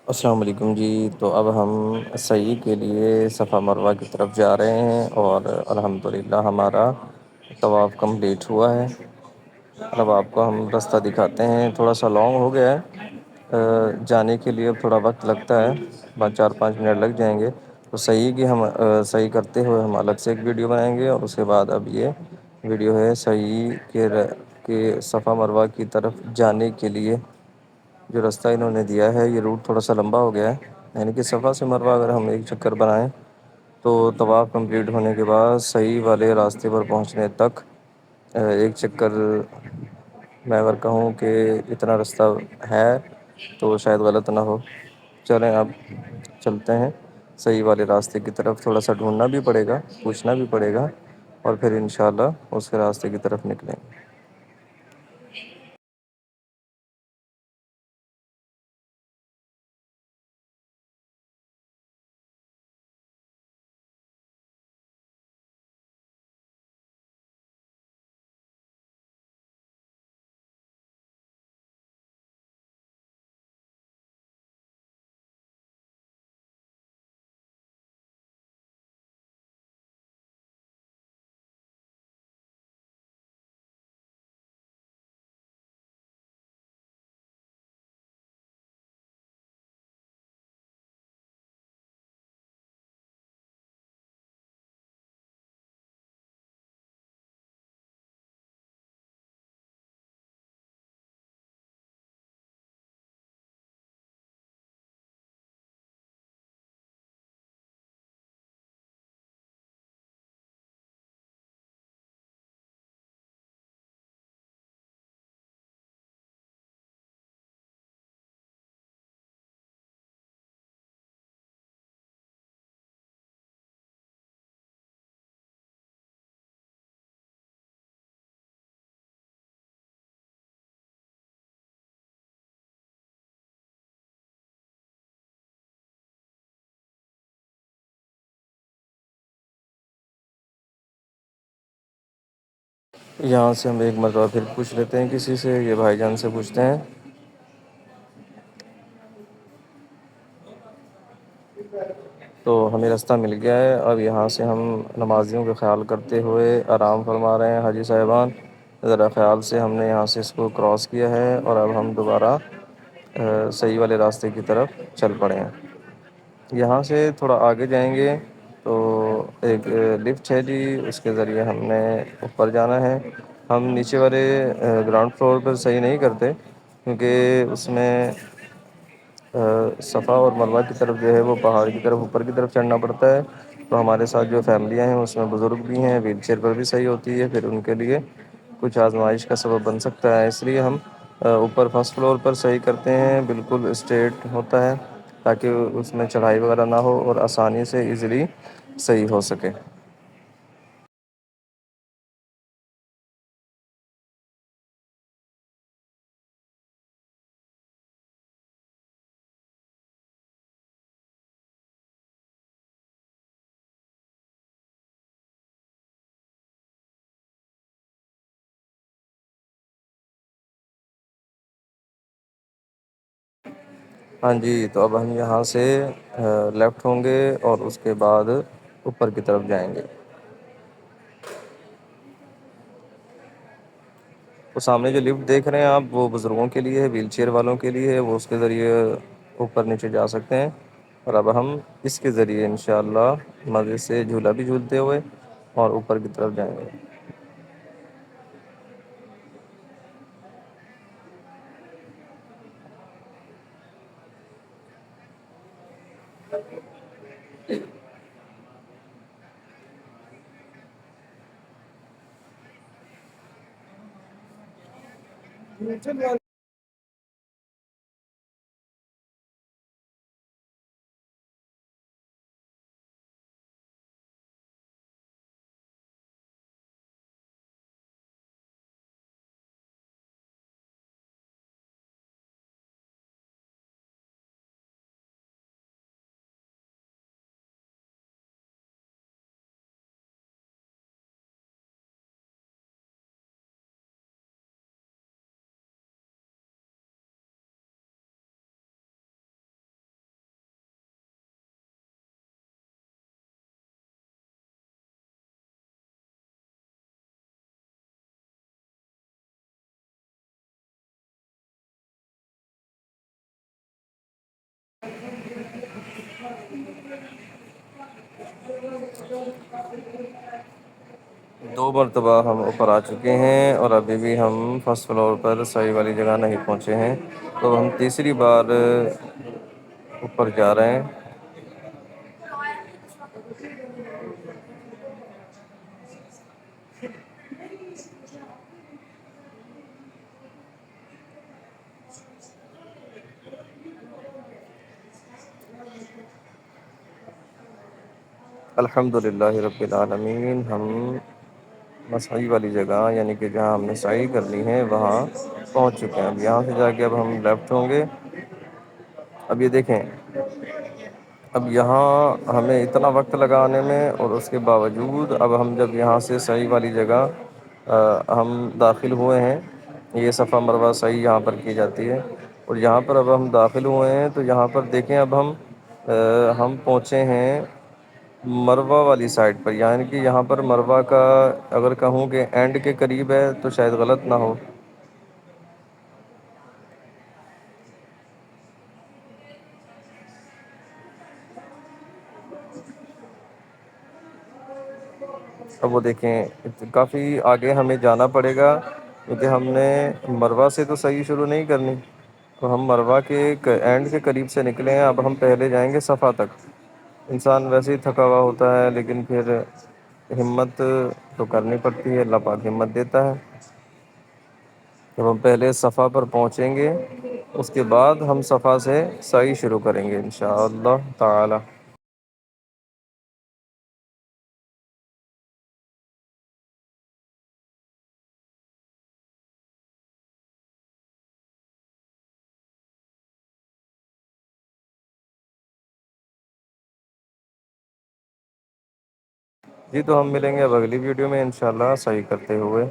السلام علیکم جی، تو اب ہم صحیح کے لیے صفا مروہ کی طرف جا رہے ہیں اور الحمدللہ ہمارا طواف کمپلیٹ ہوا ہے۔ اب آپ کو ہم رستہ دکھاتے ہیں، تھوڑا سا لانگ ہو گیا ہے جانے کے لیے، اب تھوڑا وقت لگتا ہے، 4-5 منٹ لگ جائیں گے۔ تو صحیح کہ ہم صحیح کرتے ہوئے ہم الگ سے ایک ویڈیو بنائیں گے، اور اس کے بعد اب یہ ویڈیو ہے صحیح کے صفا مروہ کی طرف جانے کے لیے جو راستہ انہوں نے دیا ہے۔ یہ روٹ تھوڑا سا لمبا ہو گیا ہے، یعنی کہ صفا سے مروہ اگر ہم ایک چکر بنائیں تو طواف کمپلیٹ ہونے کے بعد صحیح والے راستے پر پہنچنے تک ایک چکر، میں اگر کہوں کہ اتنا راستہ ہے تو شاید غلط نہ ہو۔ چلیں اب چلتے ہیں صحیح والے راستے کی طرف، تھوڑا سا ڈھونڈنا بھی پڑے گا، پوچھنا بھی پڑے گا، اور پھر انشاءاللہ اس کے راستے کی طرف نکلیں گے۔ یہاں سے ہم ایک مرتبہ پھر پوچھ لیتے ہیں کسی سے، یہ بھائی جان سے پوچھتے ہیں۔ تو ہمیں راستہ مل گیا ہے، اب یہاں سے ہم نمازیوں کا خیال کرتے ہوئے آرام فرما رہے ہیں۔ حاجی صاحبان ذرا خیال سے، ہم نے یہاں سے اس کو کراس کیا ہے اور اب ہم دوبارہ صحیح والے راستے کی طرف چل پڑے ہیں۔ یہاں سے تھوڑا آگے جائیں گے تو ایک لفٹ ہے جی، اس کے ذریعے ہم نے اوپر جانا ہے۔ ہم نیچے والے گراؤنڈ فلور پر صحیح نہیں کرتے، کیونکہ اس میں صفا اور مروہ کی طرف جو ہے وہ پہاڑ کی طرف اوپر کی طرف چڑھنا پڑتا ہے۔ تو ہمارے ساتھ جو فیملیاں ہیں اس میں بزرگ بھی ہیں، ویل چیئر پر بھی صحیح ہوتی ہے، پھر ان کے لیے کچھ آزمائش کا سبب بن سکتا ہے، اس لیے ہم اوپر فرسٹ فلور پر صحیح کرتے ہیں، بالکل اسٹریٹ ہوتا ہے تاکہ اس میں چڑھائی وغیرہ نہ ہو اور آسانی سے ایزیلی صحیح ہو سکے۔ ہاں جی، تو اب ہم یہاں سے لیفٹ ہوں گے اور اس کے بعد اوپر کی طرف جائیں گے۔ وہ سامنے جو لفٹ دیکھ رہے ہیں آپ، وہ بزرگوں کے لیے ہے، ویل چیئر والوں کے لیے ہے، وہ اس کے ذریعے اوپر نیچے جا سکتے ہیں۔ اور اب ہم اس کے ذریعے انشاءاللہ مزے سے جھولا بھی جھولتے ہوئے اور اوپر کی طرف جائیں گے۔ دو مرتبہ ہم اوپر آ چکے ہیں اور ابھی بھی ہم فرسٹ فلور پر صحیح والی جگہ نہیں پہنچے ہیں، تو ہم تیسری بار اوپر جا رہے ہیں۔ الحمد للہ رب العالمین، ہم مسعی والی جگہ یعنی کہ جہاں ہم نے سعی کرنی ہے وہاں پہنچ چکے ہیں۔ اب یہاں سے جا کے اب ہم لیفٹ ہوں گے۔ اب یہ دیکھیں، اب یہاں ہمیں اتنا وقت لگانے میں اور اس کے باوجود اب ہم جب یہاں سے صحیح والی جگہ ہم داخل ہوئے ہیں، یہ صفا مروہ صحیح یہاں پر کی جاتی ہے، اور یہاں پر اب ہم داخل ہوئے ہیں تو یہاں پر دیکھیں اب ہم پہنچے ہیں مروہ والی سائڈ پر، یعنی کہ یہاں پر مروہ کا اگر کہوں کہ اینڈ کے قریب ہے تو شاید غلط نہ ہو۔ اب وہ دیکھیں کافی آگے ہمیں جانا پڑے گا، کیونکہ ہم نے مروہ سے تو صحیح شروع نہیں کرنی، تو ہم مروہ کے اینڈ کے قریب سے نکلے ہیں، اب ہم پہلے جائیں گے صفا تک۔ انسان ویسے ہی تھکا ہوا ہوتا ہے، لیکن پھر ہمت تو کرنی پڑتی ہے، اللہ پاک ہمت دیتا ہے۔ جب ہم پہلے صفا پر پہنچیں گے اس کے بعد ہم صفا سے سعی شروع کریں گے انشاءاللہ تعالی۔ جی تو ہم ملیں گے اب اگلی ویڈیو میں انشاءاللہ صحیح کرتے ہوئے۔